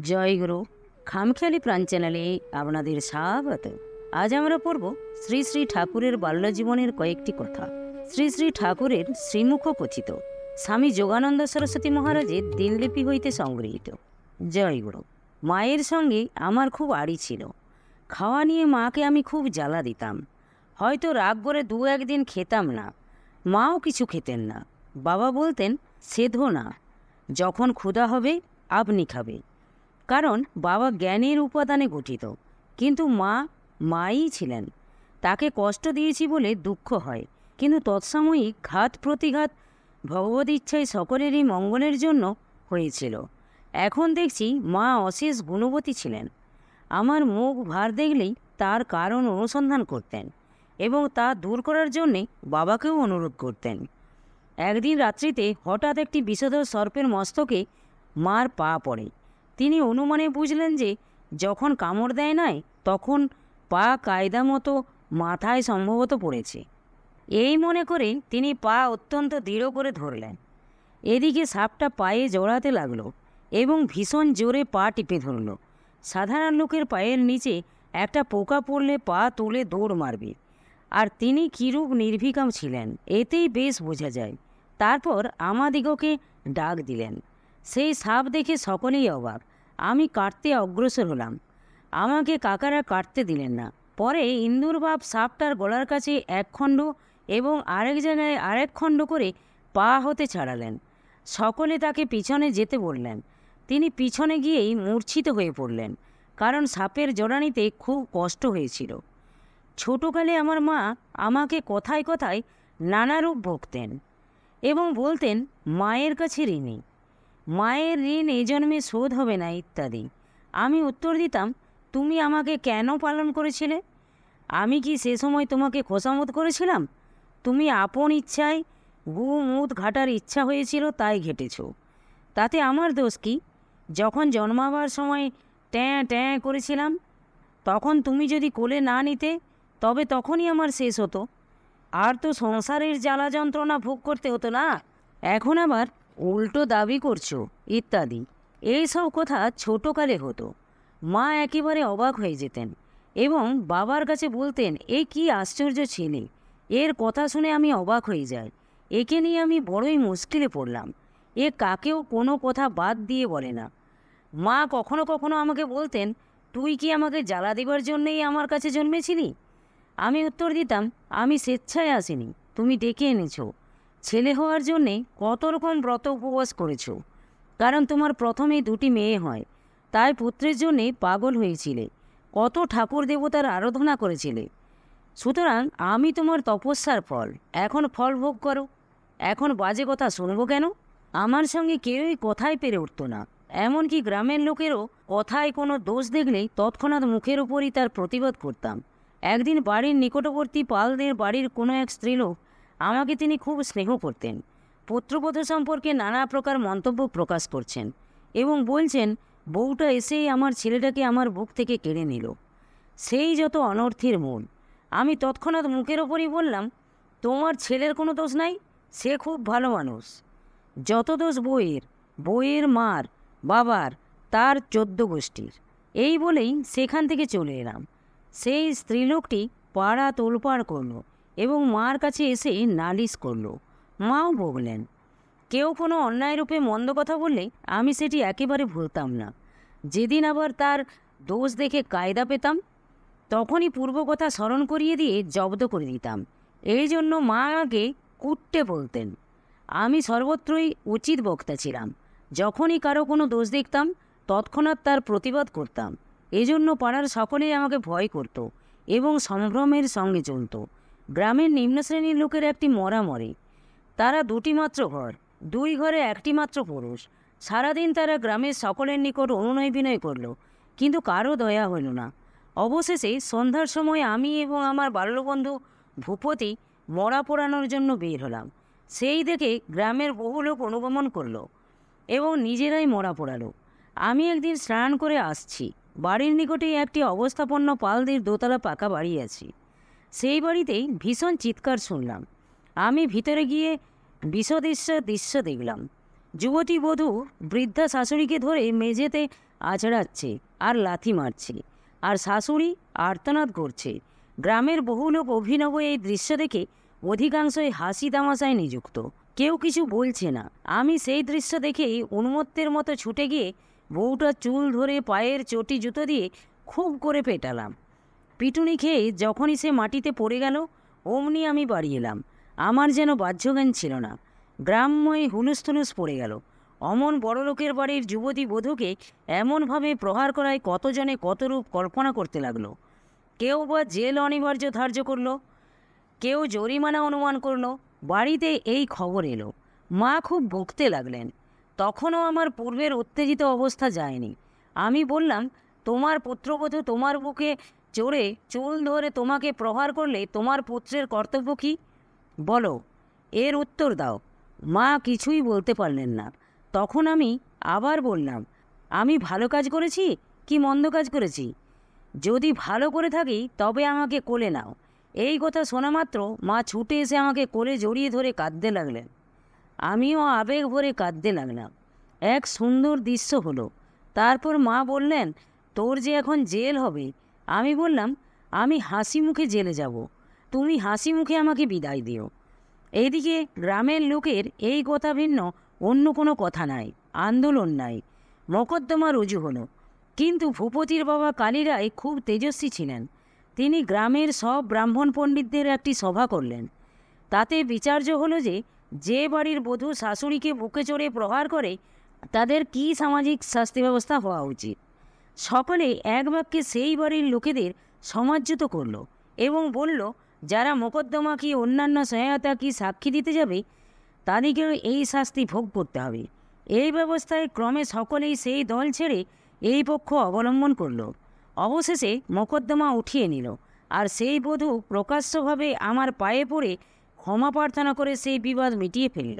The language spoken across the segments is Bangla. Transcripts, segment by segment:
জয়গুরু খামখেয়ালি প্রাণ চ্যানেলে আপনাদের স্বাগত। আজ আমরা পড়ব শ্রী শ্রী ঠাকুরের বাল্যজীবনের কয়েকটি কথা। শ্রী শ্রী ঠাকুরের শ্রীমুখ কথিত, স্বামী যোগানন্দ সরস্বতী মহারাজের দিনলিপি হইতে সংগৃহীত। জয়গুরু। মায়ের সঙ্গে আমার খুব আড়ি ছিল। খাওয়া নিয়ে মাকে আমি খুব জ্বালা দিতাম। হয়তো রাগ করে দু একদিন খেতাম না, মাও কিছু খেতেন না। বাবা বলতেন সেধো না, যখন ক্ষুধা হবে আপনি খাবে। কারণ বাবা জ্ঞানের উপাদানে গঠিত, কিন্তু মা মাই ছিলেন। তাকে কষ্ট দিয়েছি বলে দুঃখ হয়, কিন্তু তৎসাময়িক ঘাত প্রতিঘাত ভগবত ইচ্ছায় সকলেরই মঙ্গলের জন্য হয়েছিল। এখন দেখছি মা অশেষ গুণবতী ছিলেন। আমার মুখ ভার দেখলেই তার কারণ অনুসন্ধান করতেন এবং তা দূর করার জন্যে বাবাকেও অনুরোধ করতেন। একদিন রাত্রিতে হঠাৎ একটি বিষধর সর্পের মস্তকে মার পা পড়ে। তিনি অনুমানে বুঝলেন যে যখন কামড় দেয় নাই তখন পা কায়দা মতো মাথায় সম্ভবত পড়েছে। এই মনে করে তিনি পা অত্যন্ত দৃঢ় করে ধরলেন। এদিকে সাপটা পায়ে জড়াতে লাগলো এবং ভীষণ জোরে পা টিপে ধরল। সাধারণ লোকের পায়ের নিচে একটা পোকা পড়লে পা তুলে দৌড় মারবে, আর তিনি কিরূপ নির্বিকাম ছিলেন এতেই বেশ বোঝা যায়। তারপর আমাদিগকে ডাক দিলেন। সেই সাপ দেখে সকলেই অবাক। আমি কাটতে অগ্রসর হলাম, আমাকে কাকারা কাটতে দিলেন না। পরে ইন্দুরবাব সাপটার গলার কাছে এক খণ্ড এবং আরেক জায়গায় আরেক খণ্ড করে পা হতে ছাড়ালেন। সকলে তাকে পিছনে যেতে বললেন। তিনি পিছনে গিয়েই মূর্ছিত হয়ে পড়লেন, কারণ সাপের জড়ানিতে খুব কষ্ট হয়েছিল। ছোটকালে আমার মা আমাকে কথায় কথায় নানারূপ বকতেন এবং বলতেন মায়ের কাছে ঋণী, মায়ের ঋণ এ জন্মে শোধ হবে না ইত্যাদি। আমি উত্তর দিতাম, তুমি আমাকে কেন পালন করেছিলে? আমি কি সে সময় তোমাকে খোসামত করেছিলাম? তুমি আপন ইচ্ছায় গু মুদ ঘাটার ইচ্ছা হয়েছিল তাই ঘেটেছ, তাতে আমার দোষ কি? যখন জন্মাবার সময় ট্যাঁ ট্যাঁ করেছিলাম, তখন তুমি যদি কোলে না নিতে তবে তখনই আমার শেষ হতো, আর তো সংসারের জ্বালা যন্ত্রণা ভোগ করতে হতো না। এখন আবার উল্টো দাবি করছো ইত্যাদি। এই সব কথা ছোটকালে হতো। মা একেবারে অবাক হয়ে যেতেন এবং বাবার কাছে বলতেন, এ কি আশ্চর্য ছেলে, এর কথা শুনে আমি অবাক হয়ে যাই। একে নিয়ে আমি বড়ই মুশকিলে পড়লাম। এ কাকেও কোনো কথা বাদ দিয়ে বলে না। মা কখনো কখনো আমাকে বলতেন, তুই কি আমাকে জ্বালা দেবার জন্যেই আমার কাছে জন্মেছিলি? আমি উত্তর দিতাম, আমি স্বেচ্ছায় আসিনি, তুমি ডেকে এনেছ। ছেলে হওয়ার জন্যে কত রকম ব্রত উপবাস করেছ, কারণ তোমার প্রথমেই দুটি মেয়ে হয়, তাই পুত্রের জন্যে পাগল হয়েছিলে, কত ঠাকুর দেবতার আরাধনা করেছিলে। সুতরাং আমি তোমার তপস্যার ফল, এখন ফল ভোগ করো। এখন বাজে কথা শুনবো কেন? আমার সঙ্গে কেউই কথায় পেরে উঠত না। এমনকি গ্রামের লোকেরও কথায় কোনো দোষ দেখলেই তৎক্ষণাৎ মুখের উপরই তার প্রতিবাদ করতাম। একদিন বাড়ির নিকটবর্তী পালদের বাড়ির কোনো এক স্ত্রীলোক, আমাকে তিনি খুব স্নেহ করতেন, পুত্রবধূ সম্পর্কে নানা প্রকার মন্তব্য প্রকাশ করছেন এবং বলছেন, বউটা এসেই আমার ছেলেটাকে আমার বুক থেকে কেড়ে নিল, সেই যত অনর্থের মূল। আমি তৎক্ষণাৎ মুখের ওপরই বললাম, তোমার ছেলের কোনো দোষ নাই, সে খুব ভালো মানুষ। যত দোষ বইয়ের, বইয়ের মার, বাবার, তার 14 গোষ্ঠীর। এই বলেই সেখান থেকে চলে এলাম। সেই স্ত্রীলোকটি পাড়া তোলপাড় করলো এবং মার কাছে এসে নালিশ করলো। মাও বললেন। কেউ কোনো অন্যায়রূপে মন্দ কথা বললে আমি সেটি একেবারে ভুলতাম না। যেদিন আবার তার দোষ দেখে কায়দা পেতাম, তখনই পূর্ব কথা স্মরণ করিয়ে দিয়ে জব্দ করে দিতাম। এই জন্য মা আমাকে কুট্টে বলতেন। আমি সর্বত্রই উচিত বক্তা ছিলাম। যখনই কারো কোনো দোষ দেখতাম তৎক্ষণাৎ তার প্রতিবাদ করতাম। এজন্য পাড়ার সকলেই আমাকে ভয় করত এবং সম্ভ্রমের সঙ্গে চলত। গ্রামের নিম্ন শ্রেণীর লোকের একটি মরা মরে, তারা 2টি মাত্র ঘর, 2 ঘরে 1টি মাত্র পুরুষ। সারাদিন তারা গ্রামের সকলের নিকট অনুনয় বিনয় করল, কিন্তু কারো দয়া হইল না। অবশেষে সন্ধ্যার সময় আমি এবং আমার বাল্যবন্ধু ভূপতি মরা পোড়ানোর জন্য বের হলাম। সেই দেখে গ্রামের বহু লোক অনুগমন করল এবং নিজেরাই মরা পোড়ালো। আমি একদিন স্নান করে আসছি, বাড়ির নিকটেই একটি অবস্থাপন্ন পালদের দোতলা পাকা বাড়ি আছে। সেই বাড়িতেই ভীষণ চিৎকার শুনলাম। আমি ভিতরে গিয়ে বিষদৃশ্য দৃশ্য দেখলাম। যুবতী বধূ বৃদ্ধা শাশুড়িকে ধরে মেঝেতে আঁচড়াচ্ছে আর লাথি মারছে, আর শাশুড়ি আর্তনাদ করছে। গ্রামের বহু লোক অভিনব এই দৃশ্য দেখে অধিকাংশই হাসি তামাশায় নিযুক্ত, কেউ কিছু বলছে না। আমি সেই দৃশ্য দেখেই উন্মত্তের মতো ছুটে গিয়ে বউটার চুল ধরে পায়ের চটি জুতো দিয়ে খুব করে পেটালাম। পিটুনি খেয়ে যখনই সে মাটিতে পড়ে গেল, অমনি আমি বাড়ি এলাম। আমার যেন বাহ্যজ্ঞান ছিল না। গ্রামময় হুলুস্থুলুস পড়ে গেল। অমন বড়লোকের বাড়ির যুবতী বধূকে এমনভাবে প্রহার করায় কতজনে কত রূপ কল্পনা করতে লাগলো। কেউ বা জেল অনিবার্য ধার্য করলো, কেউ জরিমানা অনুমান করলো। বাড়িতে এই খবর এলো। মা খুব বকতে লাগলেন। তখনও আমার পূর্বের উত্তেজিত অবস্থা যায়নি। আমি বললাম, তোমার পুত্রবধূ তোমার বুকে চড়ে চুল ধরে তোমাকে প্রহার করলে তোমার পুত্রের কর্তব্য কী? বলো, এর উত্তর দাও। মা কিছুই বলতে পারলেন না। তখন আমি আবার বললাম, আমি ভালো কাজ করেছি কি মন্দ কাজ করেছি? যদি ভালো করে থাকি তবে আমাকে কোলে নাও। এই কথা শোনা মাত্র মা ছুটে এসে আমাকে কোলে জড়িয়ে ধরে কাঁদতে লাগলেন। আমিও আবেগ ভরে কাঁদতে লাগলাম। এক সুন্দর দৃশ্য হলো। তারপর মা বললেন, তোর যে এখন জেল হবে। আমি বললাম, আমি হাসি মুখে জেলে যাব, তুমি হাসি মুখে আমাকে বিদায় দিও। এইদিকে গ্রামের লোকের এই কথা ভিন্ন অন্য কোনো কথা নাই, আন্দোলন নাই, মকদ্দমা রুজু হলো। কিন্তু ভূপতির বাবা কালীরায় খুব তেজস্বী ছিলেন। তিনি গ্রামের সব ব্রাহ্মণ পণ্ডিতদের একটি সভা করলেন। তাতে বিচার্য হলো যে যে বাড়ির বধূ শাশুড়িকে বুকে চড়ে প্রহার করে তাদের কী সামাজিক শাস্তি ব্যবস্থা হওয়া উচিত। সকলে এক বাক্যে সেই বাড়ির লোকেদের সমাজ্যত করল এবং বলল, যারা মোকদ্দমা কি অন্যান্য সহায়তা কি সাক্ষী দিতে যাবে তাদেরকেও এই শাস্তি ভোগ করতে হবে। এই ব্যবস্থায় ক্রমে সকলেই সেই দল ছেড়ে এই পক্ষ অবলম্বন করল। অবশেষে মোকদ্দমা উঠিয়ে নিল, আর সেই বধূ প্রকাশ্যভাবে আমার পায়ে পড়ে ক্ষমা প্রার্থনা করে সেই বিবাদ মিটিয়ে ফেলল।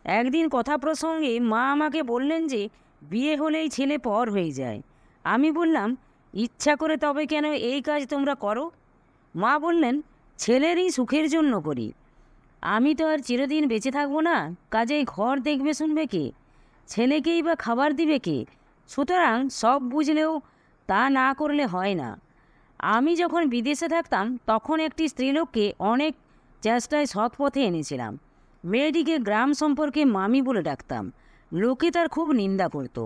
একদিন কথা প্রসঙ্গে মা আমাকে বললেন যে বিয়ে হলেই ছেলে পর হয়ে যায়। আমি বললাম, ইচ্ছা করে তবে কেন এই কাজ তোমরা করো? মা বললেন, ছেলেরই সুখের জন্য করি। আমি তো আর চিরদিন বেঁচে থাকবো না, কাজেই ঘর দেখবে শুনবে কে? ছেলেকেই বা খাবার দিবে কে? সুতরাং সব বুঝলেও তা না করলে হয় না। আমি যখন বিদেশে থাকতাম তখন একটি স্ত্রীলোককে অনেক চেষ্টায় সৎ পথে এনেছিলাম। মেয়েটিকে গ্রাম সম্পর্কে মামি বলে ডাকতাম। লোকে তার খুব নিন্দা করত,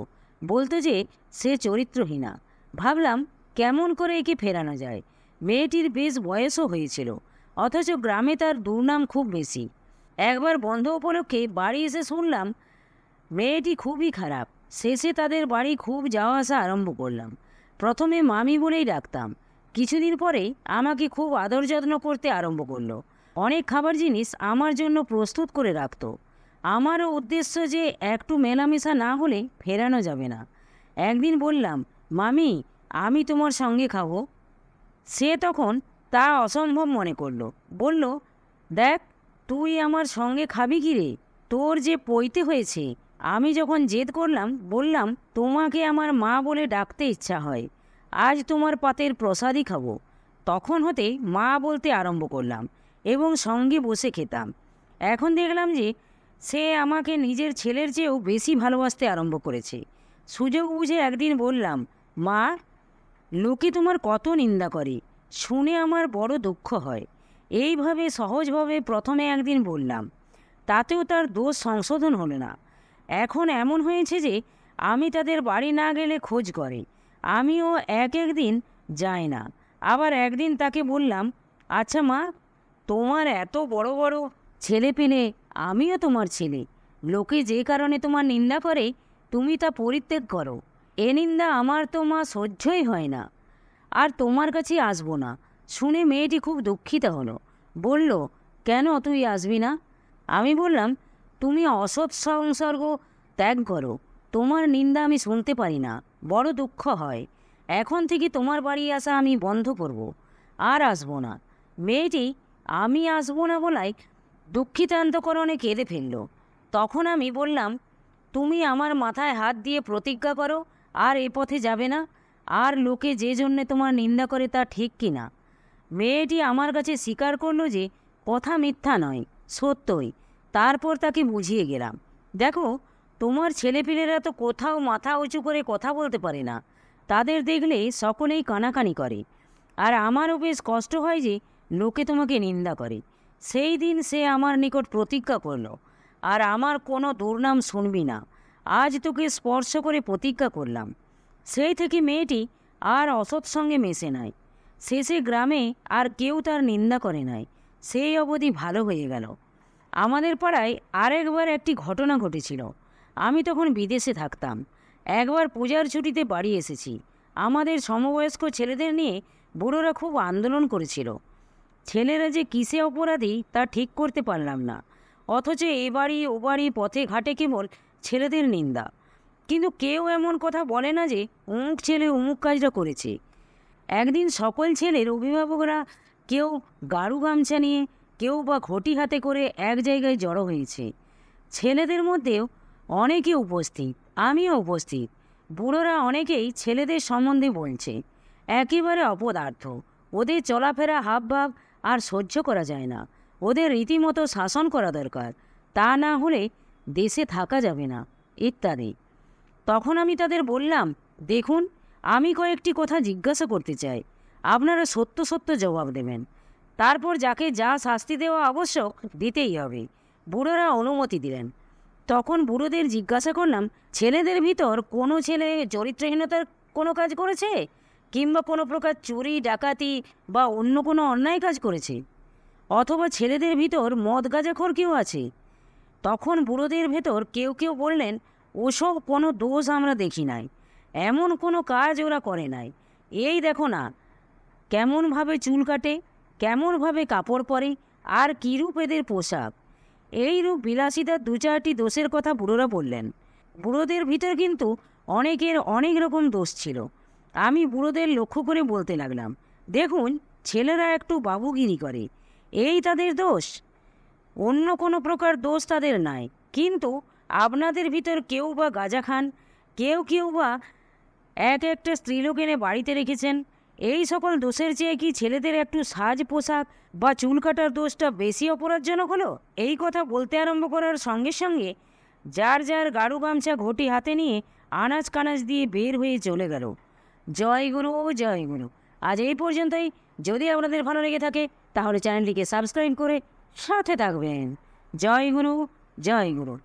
বলতো যে সে চরিত্রহীনা। ভাবলাম কেমন করে একে ফেরানো যায়। মেয়েটির বেশ বয়সও হয়েছিল, অথচ গ্রামে তার দুর্নাম খুব বেশি। একবার বন্ধ উপলক্ষে বাড়ি এসে শুনলাম মেয়েটি খুবই খারাপ। শেষে তাদের বাড়ি খুব যাওয়া আসা আরম্ভ করলাম। প্রথমে মামি বলেই ডাকতাম, কিছুদিন পরে আমাকে খুব আদর যত্ন করতে আরম্ভ করলো। অনেক খাবার জিনিস আমার জন্য প্রস্তুত করে রাখত। আমারও উদ্দেশ্য যে একটু মেলামেশা না হলে ফেরানো যাবে না। একদিন বললাম, মামি আমি তোমার সঙ্গে খাবো। সে তখন তা অসম্ভব মনে করলো। বলল, দেখ তুই আমার সঙ্গে খাবি কি রে? তোর যে পইতে হয়েছে। আমি যখন জেদ করলাম, বললাম, তোমাকে আমার মা বলে ডাকতে ইচ্ছা হয়, আজ তোমার পাতের প্রসাদই খাবো। তখন হতে মা বলতে আরম্ভ করলাম এবং সঙ্গে বসে খেতাম। এখন দেখলাম যে সে আমাকে নিজের ছেলের চেয়েও বেশি ভালোবাসতে আরম্ভ করেছে। সুযোগ বুঝে একদিন বললাম, মা লোকে তোমার কত নিন্দা করে, শুনে আমার বড় দুঃখ হয়। এইভাবে সহজভাবে প্রথমে একদিন বললাম, তাতেও তার দোষ সংশোধন হলো না। এখন এমন হয়েছে যে আমি তাদের বাড়ি না গেলে খোঁজ করে। আমিও এক একদিন যাই না। আবার একদিন তাকে বললাম, আচ্ছা মা, তোমার এত বড় বড় ছেলে পেলে, আমিও তোমার ছেলে। লোকে যে কারণে তোমার নিন্দা করে তুমি তা পরিত্যাগ করো। এ নিন্দা আমার তো মা সহ্যই হয় না, আর তোমার কাছে আসবো না। শুনে মেয়েটি খুব দুঃখিত হলো, বলল, কেন তুই আসবি না? আমি বললাম, তুমি অসৎ সংসর্গ ত্যাগ করো। তোমার নিন্দা আমি শুনতে পারি না, বড় দুঃখ হয়। এখন থেকে তোমার বাড়ি আসা আমি বন্ধ করব, আর আসবো না। মেয়েটি আমি আসবো না বলাই দুঃখিতান্তকরণে কেঁদে ফেলল। তখন আমি বললাম, তুমি আমার মাথায় হাত দিয়ে প্রতিজ্ঞা করো আর এ পথে যাবে না। আর লোকে যে জন্যে তোমার নিন্দা করে তা ঠিক কি না? মেয়েটি আমার কাছে স্বীকার করলো যে কথা মিথ্যা নয়, সত্যই। তারপর তাকে বুঝিয়ে গেলাম, দেখো তোমার ছেলেপিলেরা তো কোথাও মাথা উঁচু করে কথা বলতে পারে না, তাদের দেখলে সকলেই কানাকানি করে। আর আমারও বেশ কষ্ট হয় যে লোকে তোমাকে নিন্দা করে। সেই দিন সে আমার নিকট প্রতিজ্ঞা করল, আর আমার কোনো দুর্নাম শুনবি না। আজ তোকে স্পর্শ করে প্রতিজ্ঞা করলাম। সেই থেকে মেয়েটি আর অসৎ সঙ্গে মেশে নাই। শেষে গ্রামে আর কেউ তার নিন্দা করে নাই। সেই অবধি ভালো হয়ে গেল। আমাদের পাড়ায় আরেকবার একটি ঘটনা ঘটেছিল। আমি তখন বিদেশে থাকতাম। একবার পূজার ছুটিতে বাড়ি এসেছি। আমাদের সমবয়স্ক ছেলেদের নিয়ে বুড়োরা খুব আন্দোলন করেছিল। ছেলেরা যে কিসে অপরাধী তা ঠিক করতে পারলাম না, অথচ এ বাড়ি ও বাড়ি পথে ঘাটে কেবল ছেলেদের নিন্দা। কিন্তু কেউ এমন কথা বলে না যে অমুক ছেলে অমুক কাজটা করেছে। একদিন সকল ছেলের অভিভাবকরা কেউ গাড়ু গামছা নিয়ে, কেউ বা ঘটি হাতে করে এক জায়গায় জড়ো হয়েছে। ছেলেদের মধ্যেও অনেকে উপস্থিত, আমিও উপস্থিত। বুড়োরা অনেকেই ছেলেদের সম্বন্ধে বলছে, একেবারে অপদার্থ, ওদের চলাফেরা হাবভাব আর সহ্য করা যায় না, ওদের রীতিমতো শাসন করা দরকার, তা না হলে দেশে থাকা যাবে না, ইত্যাদি। তখন আমি তাদের বললাম, দেখুন, আমি কয়েকটি কথা জিজ্ঞাসা করতে চাই, আপনারা সত্য সত্য জবাব দেবেন। তারপর যাকে যা শাস্তি দেওয়া আবশ্যক দিতেই হবে। বুড়োরা অনুমতি দিলেন। তখন বুড়োদের জিজ্ঞাসা করলাম, ছেলেদের ভিতর কোনো ছেলে চরিত্রহীনতার কোনো কাজ করেছে, কিংবা কোনো প্রকার চুরি ডাকাতি বা অন্য কোনো অন্যায় কাজ করেছে, অথবা ছেলেদের ভিতর মদ গাঁজাখোর কেউ আছে? তখন বুড়োদের ভেতর কেউ কেউ বললেন, ওসব কোনো দোষ আমরা দেখি নাই, এমন কোনো কাজ ওরা করে নাই। এই দেখো না, কেমনভাবে চুল কাটে, কেমনভাবে কাপড় পরে, আর কীরূপ এদের পোশাক। এইরূপ বিলাসিতার দু চারটি দোষের কথা বুড়োরা বললেন। বুড়োদের ভিতর কিন্তু অনেকের অনেক রকম দোষ ছিল। আমি বুড়োদের লক্ষ্য করে বলতে লাগলাম, দেখুন, ছেলেরা একটু বাবুগিরি করে, এই তাদের দোষ, অন্য কোনো প্রকার দোষ তাদের নাই। কিন্তু আপনাদের ভিতর কেউ বা গাঁজা খান, কেউ কেউ বা এক একটা স্ত্রীলোক এনে বাড়িতে রেখেছেন। এই সকল দোষের চেয়ে কি ছেলেদের একটু সাজ পোশাক বা চুল কাটার দোষটা বেশি অপরাধজনক হলো? এই কথা বলতে আরম্ভ করার সঙ্গে সঙ্গে যার যার গাড়ু গামছা ঘটি হাতে নিয়ে আনাজ কানাজ দিয়ে বের হয়ে চলে গেল। জয় গুরু, জয় গুরু। আজ এই পর্যন্তই। যদি আপনাদের ভালো লেগে থাকে তাহলে চ্যানেলটিকে সাবস্ক্রাইব করে সাথে থাকবেন। জয় গুরু, জয় গুরু।